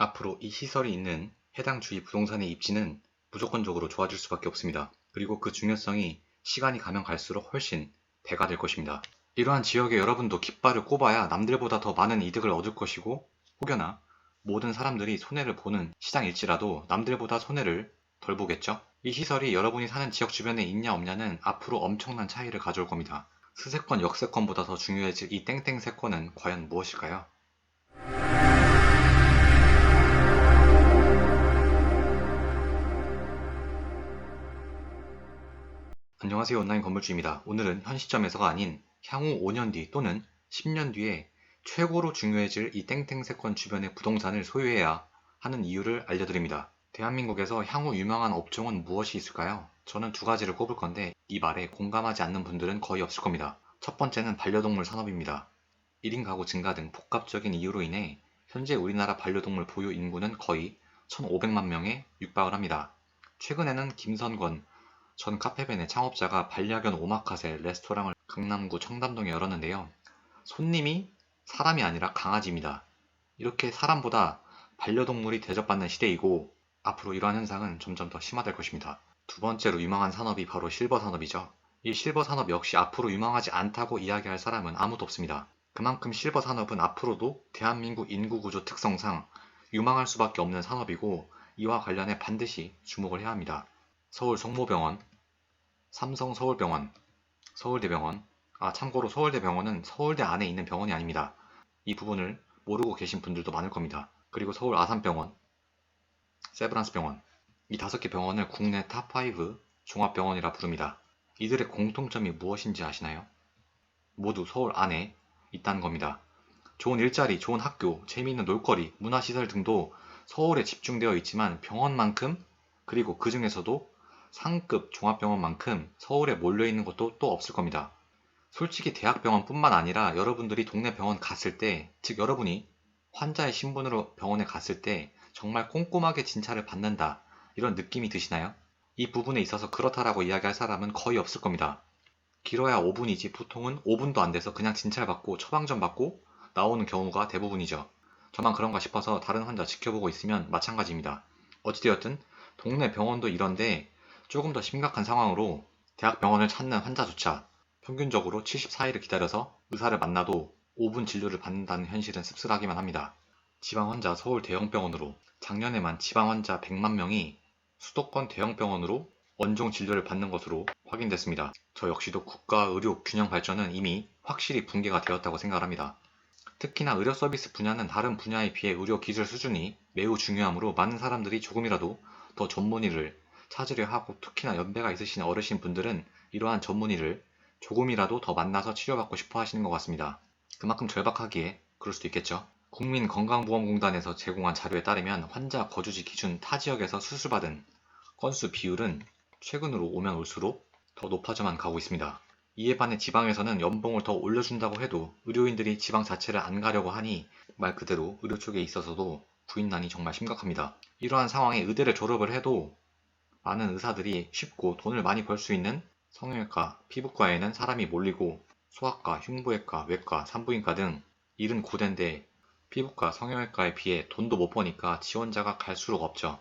앞으로 이 시설이 있는 해당 주위 부동산의 입지는 무조건적으로 좋아질 수밖에 없습니다. 그리고 그 중요성이 시간이 가면 갈수록 훨씬 배가 될 것입니다. 이러한 지역에 여러분도 깃발을 꼽아야 남들보다 더 많은 이득을 얻을 것이고, 혹여나 모든 사람들이 손해를 보는 시장일지라도 남들보다 손해를 덜 보겠죠? 이 시설이 여러분이 사는 지역 주변에 있냐 없냐는 앞으로 엄청난 차이를 가져올 겁니다. 스세권, 역세권보다 더 중요해질 이 땡땡 세권은 과연 무엇일까요? 안녕하세요. 온라인 건물주입니다. 오늘은 현 시점에서가 아닌 향후 5년 뒤 또는 10년 뒤에 최고로 중요해질 이 땡땡세권 주변의 부동산을 소유해야 하는 이유를 알려드립니다. 대한민국에서 향후 유망한 업종은 무엇이 있을까요? 저는 두 가지를 꼽을 건데 이 말에 공감하지 않는 분들은 거의 없을 겁니다. 첫 번째는 반려동물 산업입니다. 1인 가구 증가 등 복합적인 이유로 인해 현재 우리나라 반려동물 보유 인구는 거의 1,500만 명에 육박을 합니다. 최근에는 김선권 전 카페벤의 창업자가 반려견 오마카세 레스토랑을 강남구 청담동에 열었는데요. 손님이 사람이 아니라 강아지입니다. 이렇게 사람보다 반려동물이 대접받는 시대이고 앞으로 이러한 현상은 점점 더 심화될 것입니다. 두 번째로 유망한 산업이 바로 실버 산업이죠. 이 실버 산업 역시 앞으로 유망하지 않다고 이야기할 사람은 아무도 없습니다. 그만큼 실버 산업은 앞으로도 대한민국 인구 구조 특성상 유망할 수밖에 없는 산업이고 이와 관련해 반드시 주목을 해야 합니다. 서울 성모병원, 삼성서울병원, 서울대병원, 참고로 서울대병원은 서울대 안에 있는 병원이 아닙니다. 이 부분을 모르고 계신 분들도 많을 겁니다. 그리고 서울 아산병원, 세브란스병원, 이 5개 병원을 국내 탑5 종합병원이라 부릅니다. 이들의 공통점이 무엇인지 아시나요? 모두 서울 안에 있다는 겁니다. 좋은 일자리, 좋은 학교, 재미있는 놀거리, 문화시설 등도 서울에 집중되어 있지만 병원만큼, 그리고 그 중에서도 상급 종합병원만큼 서울에 몰려있는 것도 또 없을 겁니다. 솔직히 대학병원뿐만 아니라 여러분들이 동네 병원 갔을 때, 즉 여러분이 환자의 신분으로 병원에 갔을 때 정말 꼼꼼하게 진찰을 받는다, 이런 느낌이 드시나요? 이 부분에 있어서 그렇다라고 이야기할 사람은 거의 없을 겁니다. 길어야 5분이지 보통은 5분도 안 돼서 그냥 진찰받고 처방전 받고 나오는 경우가 대부분이죠. 저만 그런가 싶어서 다른 환자 지켜보고 있으면 마찬가지입니다. 어찌되었든 동네 병원도 이런데 조금 더 심각한 상황으로 대학병원을 찾는 환자조차 평균적으로 74일을 기다려서 의사를 만나도 5분 진료를 받는다는 현실은 씁쓸하기만 합니다. 지방 환자 서울 대형병원으로 작년에만 지방 환자 100만 명이 수도권 대형병원으로 원종 진료를 받는 것으로 확인됐습니다. 저 역시도 국가 의료 균형 발전은 이미 확실히 붕괴가 되었다고 생각합니다. 특히나 의료 서비스 분야는 다른 분야에 비해 의료 기술 수준이 매우 중요하므로 많은 사람들이 조금이라도 더 전문의를 찾으려 하고 특히나 연배가 있으신 어르신 분들은 이러한 전문의를 조금이라도 더 만나서 치료받고 싶어 하시는 것 같습니다. 그만큼 절박하기에 그럴 수도 있겠죠. 국민건강보험공단에서 제공한 자료에 따르면 환자 거주지 기준 타 지역에서 수술받은 건수 비율은 최근으로 오면 올수록 더 높아져만 가고 있습니다. 이에 반해 지방에서는 연봉을 더 올려준다고 해도 의료인들이 지방 자체를 안 가려고 하니 말 그대로 의료 쪽에 있어서도 구인난이 정말 심각합니다. 이러한 상황에 의대를 졸업을 해도 많은 의사들이 쉽고 돈을 많이 벌 수 있는 성형외과, 피부과에는 사람이 몰리고 소아과, 흉부외과, 외과, 산부인과 등 일은 고된데 피부과, 성형외과에 비해 돈도 못 버니까 지원자가 갈수록 없죠.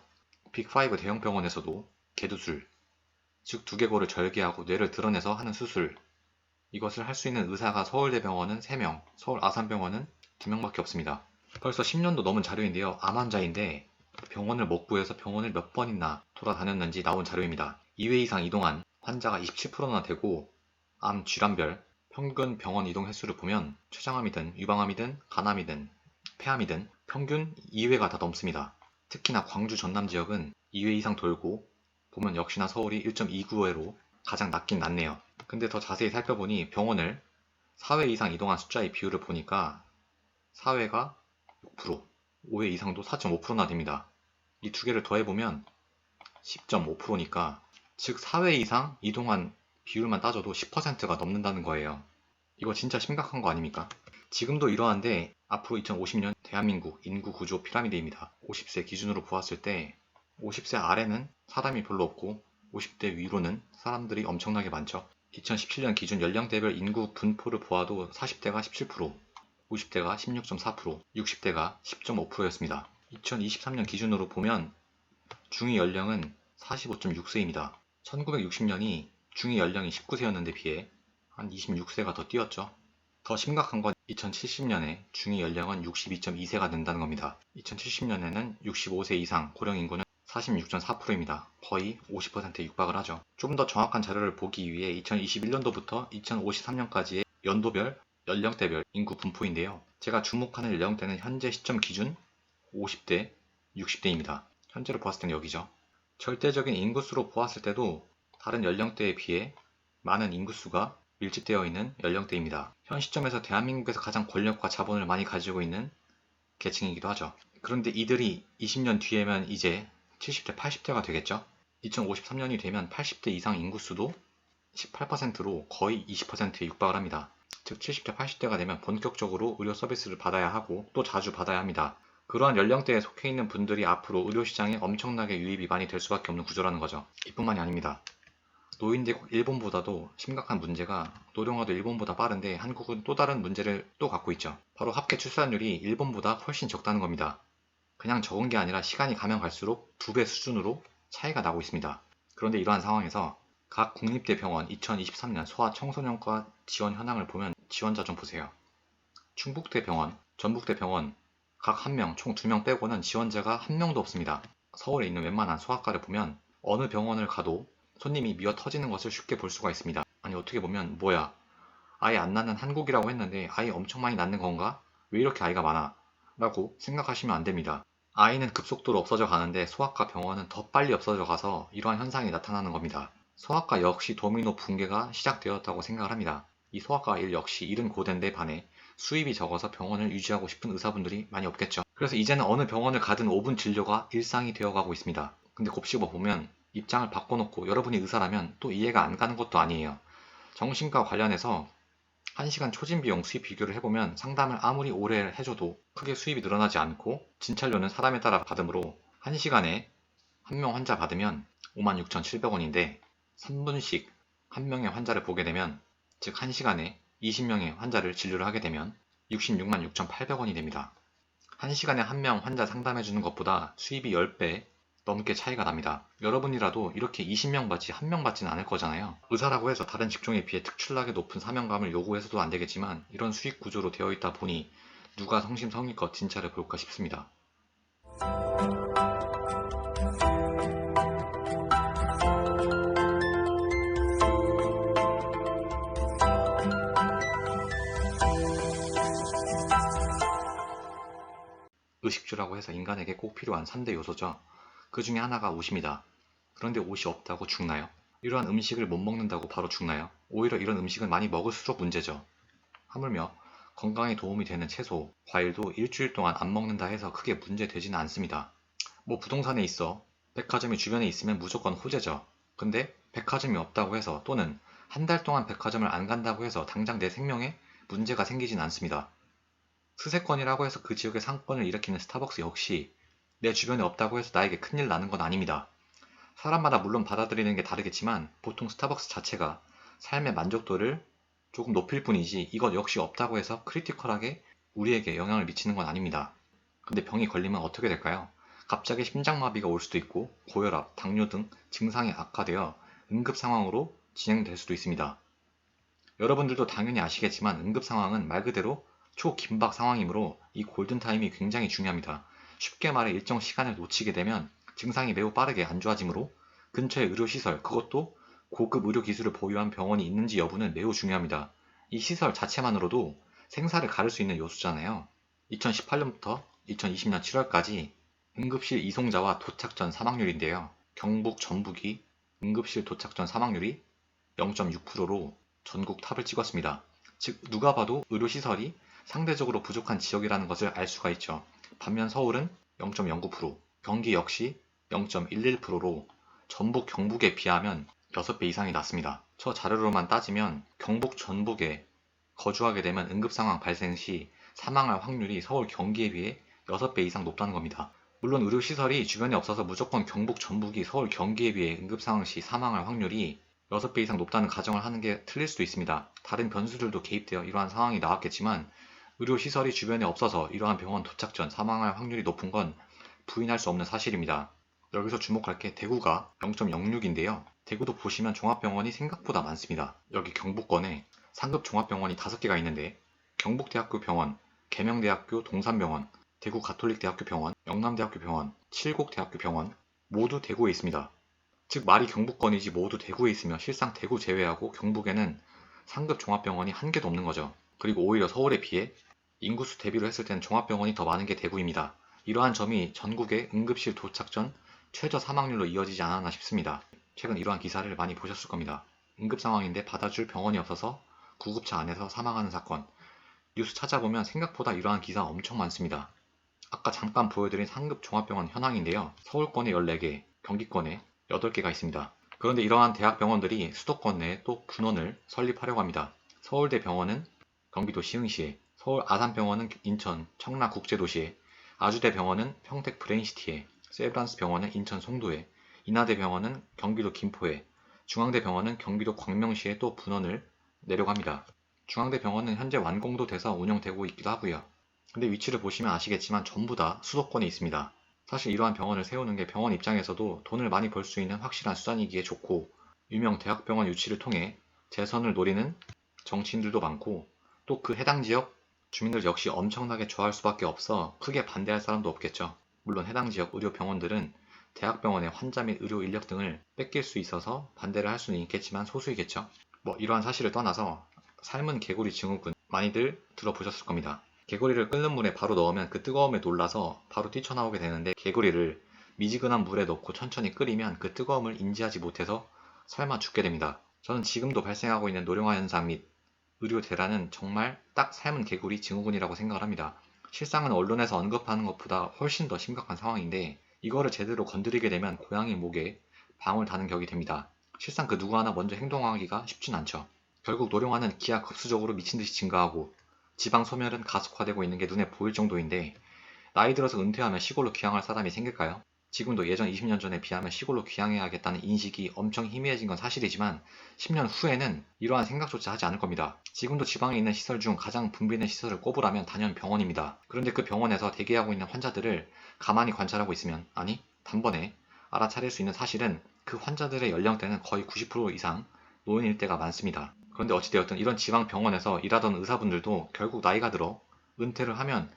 빅5 대형 병원에서도 개두술, 즉 두개골을 절개하고 뇌를 드러내서 하는 수술, 이것을 할 수 있는 의사가 서울대병원은 3명, 서울 아산병원은 2명밖에 없습니다. 벌써 10년도 넘은 자료인데요. 암 환자인데 병원을 못 구해서 병원을 몇 번이나 돌아다녔는지 나온 자료입니다. 2회 이상 이동한 환자가 27%나 되고 암 질환별 평균 병원 이동 횟수를 보면 췌장암이든 유방암이든 간암이든 폐암이든 평균 2회가 다 넘습니다. 특히나 광주 전남 지역은 2회 이상 돌고 보면 역시나 서울이 1.29회로 가장 낮긴 낮네요. 근데 더 자세히 살펴보니 병원을 4회 이상 이동한 숫자의 비율을 보니까 4회가 6%, 5회 이상도 4.5%나 됩니다. 이 두 개를 더해보면 10.5%니까 즉 4회 이상 이동한 비율만 따져도 10%가 넘는다는 거예요. 이거 진짜 심각한 거 아닙니까? 지금도 이러한데 앞으로 2050년 대한민국 인구 구조 피라미드입니다. 50세 기준으로 보았을 때 50세 아래는 사람이 별로 없고 50대 위로는 사람들이 엄청나게 많죠. 2017년 기준 연령대별 인구 분포를 보아도 40대가 17%, 50대가 16.4%, 60대가 10.5%였습니다. 2023년 기준으로 보면 중위 연령은 45.6세입니다. 1960년이 중위 연령이 19세였는데 비해 한 26세가 더 뛰었죠. 더 심각한 건 2070년에 중위 연령은 62.2세가 된다는 겁니다. 2070년에는 65세 이상 고령 인구는 46.4%입니다. 거의 50%에 육박을 하죠. 좀 더 정확한 자료를 보기 위해 2021년도부터 2053년까지의 연도별, 연령대별 인구 분포인데요. 제가 주목하는 연령대는 현재 시점 기준 50대, 60대입니다. 현재로 보았을 때는 여기죠. 절대적인 인구수로 보았을 때도 다른 연령대에 비해 많은 인구수가 밀집되어 있는 연령대입니다. 현 시점에서 대한민국에서 가장 권력과 자본을 많이 가지고 있는 계층이기도 하죠. 그런데 이들이 20년 뒤에면 이제 70대, 80대가 되겠죠. 2053년이 되면 80대 이상 인구수도 18%로 거의 20%에 육박을 합니다. 즉 70대, 80대가 되면 본격적으로 의료 서비스를 받아야 하고 또 자주 받아야 합니다. 그러한 연령대에 속해 있는 분들이 앞으로 의료시장에 엄청나게 유입이 많이 될 수밖에 없는 구조라는 거죠. 이뿐만이 아닙니다. 노인대국 일본보다도 심각한 문제가 노령화도 일본보다 빠른데 한국은 또 다른 문제를 또 갖고 있죠. 바로 합계 출산율이 일본보다 훨씬 적다는 겁니다. 그냥 적은 게 아니라 시간이 가면 갈수록 2배 수준으로 차이가 나고 있습니다. 그런데 이러한 상황에서 각 국립대병원 2023년 소아청소년과 지원 현황을 보면 지원자 좀 보세요. 충북대병원, 전북대병원 각 1명, 총 2명 빼고는 지원자가 1명도 없습니다. 서울에 있는 웬만한 소아과를 보면 어느 병원을 가도 손님이 미어 터지는 것을 쉽게 볼 수가 있습니다. 아니 어떻게 보면 뭐야 아이 안 낳는 한국이라고 했는데 아이 엄청 많이 낳는 건가? 왜 이렇게 아이가 많아? 라고 생각하시면 안 됩니다. 아이는 급속도로 없어져 가는데 소아과 병원은 더 빨리 없어져 가서 이러한 현상이 나타나는 겁니다. 소아과 역시 도미노 붕괴가 시작되었다고 생각을 합니다. 이 소아과 일 역시 일은 고된데 반해 수입이 적어서 병원을 유지하고 싶은 의사분들이 많이 없겠죠. 그래서 이제는 어느 병원을 가든 5분 진료가 일상이 되어가고 있습니다. 근데 곱씹어 보면 입장을 바꿔놓고 여러분이 의사라면 또 이해가 안 가는 것도 아니에요. 정신과 관련해서 1시간 초진 비용 수입 비교를 해보면 상담을 아무리 오래 해줘도 크게 수입이 늘어나지 않고 진찰료는 사람에 따라 받으므로 1시간에 한 명 환자 받으면 56,700원인데 3분씩 한 명의 환자를 보게 되면 즉 1시간에 20명의 환자를 진료를 하게 되면 66만 6,800원이 됩니다. 1시간에 한 명 환자 상담해주는 것보다 수입이 10배 넘게 차이가 납니다. 여러분이라도 이렇게 20명 받지 1명 받지는 않을 거잖아요. 의사라고 해서 다른 직종에 비해 특출나게 높은 사명감을 요구해서도 안 되겠지만 이런 수익 구조로 되어 있다 보니 누가 성심성의껏 진찰을 볼까 싶습니다. 의식주라고 해서 인간에게 꼭 필요한 3대 요소죠. 그 중에 하나가 옷입니다. 그런데 옷이 없다고 죽나요? 이러한 음식을 못 먹는다고 바로 죽나요? 오히려 이런 음식은 많이 먹을수록 문제죠. 하물며 건강에 도움이 되는 채소, 과일도 일주일 동안 안 먹는다 해서 크게 문제되지는 않습니다. 뭐 부동산에 있어 백화점이 주변에 있으면 무조건 호재죠. 근데 백화점이 없다고 해서 또는 한 달 동안 백화점을 안 간다고 해서 당장 내 생명에 문제가 생기진 않습니다. 수세권이라고 해서 그 지역의 상권을 일으키는 스타벅스 역시 내 주변에 없다고 해서 나에게 큰일 나는 건 아닙니다. 사람마다 물론 받아들이는 게 다르겠지만 보통 스타벅스 자체가 삶의 만족도를 조금 높일 뿐이지 이것 역시 없다고 해서 크리티컬하게 우리에게 영향을 미치는 건 아닙니다. 근데 병이 걸리면 어떻게 될까요? 갑자기 심장마비가 올 수도 있고 고혈압, 당뇨 등 증상이 악화되어 응급 상황으로 진행될 수도 있습니다. 여러분들도 당연히 아시겠지만 응급 상황은 말 그대로 초긴박 상황이므로 이 골든타임이 굉장히 중요합니다. 쉽게 말해 일정 시간을 놓치게 되면 증상이 매우 빠르게 안 좋아지므로 근처의 의료시설, 그것도 고급 의료 기술을 보유한 병원이 있는지 여부는 매우 중요합니다. 이 시설 자체만으로도 생사를 가를 수 있는 요소잖아요. 2018년부터 2020년 7월까지 응급실 이송자와 도착 전 사망률인데요. 경북, 전북이 응급실 도착 전 사망률이 0.6%로 전국 탑을 찍었습니다. 즉 누가 봐도 의료시설이 상대적으로 부족한 지역이라는 것을 알 수가 있죠. 반면 서울은 0.09%, 경기 역시 0.11%로 전북, 경북에 비하면 6배 이상이 낮습니다. 저 자료로만 따지면 경북, 전북에 거주하게 되면 응급상황 발생 시 사망할 확률이 서울, 경기에 비해 6배 이상 높다는 겁니다. 물론 의료시설이 주변에 없어서 무조건 경북, 전북이 서울, 경기에 비해 응급상황 시 사망할 확률이 6배 이상 높다는 가정을 하는 게 틀릴 수도 있습니다. 다른 변수들도 개입되어 이러한 상황이 나왔겠지만 의료시설이 주변에 없어서 이러한 병원 도착 전 사망할 확률이 높은 건 부인할 수 없는 사실입니다. 여기서 주목할 게 대구가 0.06인데요. 대구도 보시면 종합병원이 생각보다 많습니다. 여기 경북권에 상급 종합병원이 5개가 있는데 경북대학교 병원, 계명대학교 동산병원, 대구 가톨릭대학교 병원, 영남대학교 병원, 칠곡대학교 병원 모두 대구에 있습니다. 즉 말이 경북권이지 모두 대구에 있으며 실상 대구 제외하고 경북에는 상급 종합병원이 한 개도 없는 거죠. 그리고 오히려 서울에 비해 인구수 대비로 했을 땐 종합병원이 더 많은 게 대구입니다. 이러한 점이 전국의 응급실 도착 전 최저 사망률로 이어지지 않았나 싶습니다. 최근 이러한 기사를 많이 보셨을 겁니다. 응급 상황인데 받아줄 병원이 없어서 구급차 안에서 사망하는 사건. 뉴스 찾아보면 생각보다 이러한 기사 엄청 많습니다. 아까 잠깐 보여드린 상급 종합병원 현황인데요. 서울권에 14개, 경기권에 8개가 있습니다. 그런데 이러한 대학병원들이 수도권 내에 또 분원을 설립하려고 합니다. 서울대병원은 경기도 시흥시에, 서울 아산병원은 인천 청라국제도시에, 아주대병원은 평택 브레인시티에, 세브란스병원은 인천 송도에, 인하대병원은 경기도 김포에, 중앙대병원은 경기도 광명시에 또 분원을 내려고 합니다. 중앙대병원은 현재 완공도 돼서 운영되고 있기도 하고요. 근데 위치를 보시면 아시겠지만 전부 다 수도권에 있습니다. 사실 이러한 병원을 세우는 게 병원 입장에서도 돈을 많이 벌 수 있는 확실한 수단이기에 좋고, 유명 대학병원 유치를 통해 재선을 노리는 정치인들도 많고, 또 그 해당 지역 주민들 역시 엄청나게 좋아할 수밖에 없어 크게 반대할 사람도 없겠죠. 물론 해당 지역 의료 병원들은 대학병원의 환자 및 의료 인력 등을 뺏길 수 있어서 반대를 할 수는 있겠지만 소수이겠죠. 이러한 사실을 떠나서 삶은 개구리 증후군 많이들 들어보셨을 겁니다. 개구리를 끓는 물에 바로 넣으면 그 뜨거움에 놀라서 바로 뛰쳐나오게 되는데, 개구리를 미지근한 물에 넣고 천천히 끓이면 그 뜨거움을 인지하지 못해서 삶아 죽게 됩니다. 저는 지금도 발생하고 있는 노령화 현상 및 의료 대란은 정말 딱 삶은 개구리 증후군이라고 생각을 합니다. 실상은 언론에서 언급하는 것보다 훨씬 더 심각한 상황인데, 이거를 제대로 건드리게 되면 고양이 목에 방울 다는 격이 됩니다. 실상 그 누구 하나 먼저 행동하기가 쉽진 않죠. 결국 노령화는 기하급수적으로 미친듯이 증가하고 지방 소멸은 가속화되고 있는 게 눈에 보일 정도인데, 나이 들어서 은퇴하면 시골로 귀향할 사람이 생길까요? 지금도 예전 20년 전에 비하면 시골로 귀향해야겠다는 인식이 엄청 희미해진 건 사실이지만 10년 후에는 이러한 생각조차 하지 않을 겁니다. 지금도 지방에 있는 시설 중 가장 붐비는 시설을 꼽으라면 단연 병원입니다. 그런데 그 병원에서 대기하고 있는 환자들을 가만히 관찰하고 있으면, 아니 단번에 알아차릴 수 있는 사실은 그 환자들의 연령대는 거의 90% 이상 노인일 때가 많습니다. 그런데 어찌되었든 이런 지방 병원에서 일하던 의사분들도 결국 나이가 들어 은퇴를 하면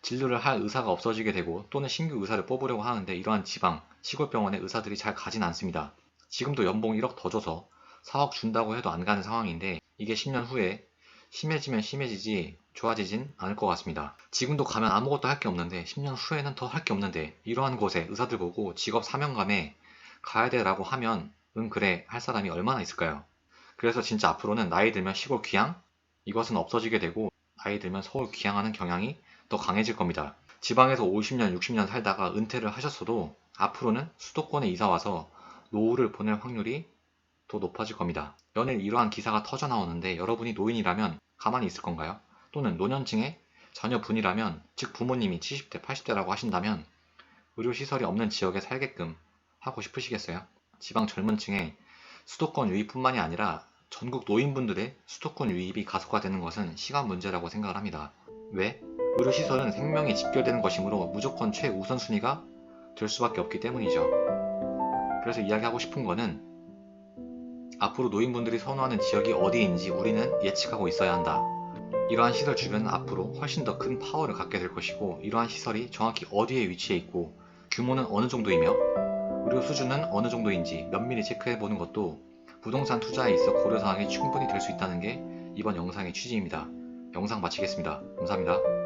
진료를 할 의사가 없어지게 되고, 또는 신규 의사를 뽑으려고 하는데 이러한 지방, 시골 병원에 의사들이 잘 가진 않습니다. 지금도 연봉 1억 더 줘서 4억 준다고 해도 안 가는 상황인데, 이게 10년 후에 심해지면 심해지지 좋아지진 않을 것 같습니다. 지금도 가면 아무것도 할 게 없는데 10년 후에는 더 할 게 없는데, 이러한 곳에 의사들 보고 직업 사명감에 가야 돼라고 하면 그래 할 사람이 얼마나 있을까요? 그래서 진짜 앞으로는 나이 들면 시골 귀향? 이것은 없어지게 되고, 나이 들면 서울 귀향하는 경향이 더 강해질 겁니다. 지방에서 50년, 60년 살다가 은퇴를 하셨어도 앞으로는 수도권에 이사와서 노후를 보낼 확률이 더 높아질 겁니다. 연일 이러한 기사가 터져 나오는데, 여러분이 노인이라면 가만히 있을 건가요? 또는 노년층의 자녀분이라면, 즉 부모님이 70대, 80대라고 하신다면 의료시설이 없는 지역에 살게끔 하고 싶으시겠어요? 지방 젊은 층의 수도권 유입뿐만이 아니라 전국 노인분들의 수도권 유입이 가속화되는 것은 시간 문제라고 생각을 합니다. 왜? 의료시설은 생명이 직결되는 것이므로 무조건 최우선순위가 될 수밖에 없기 때문이죠. 그래서 이야기하고 싶은 거는, 앞으로 노인분들이 선호하는 지역이 어디인지 우리는 예측하고 있어야 한다. 이러한 시설 주변은 앞으로 훨씬 더 큰 파워를 갖게 될 것이고, 이러한 시설이 정확히 어디에 위치해 있고 규모는 어느 정도이며 의료 수준은 어느 정도인지 면밀히 체크해보는 것도 부동산 투자에 있어 고려사항이 충분히 될 수 있다는 게 이번 영상의 취지입니다. 영상 마치겠습니다. 감사합니다.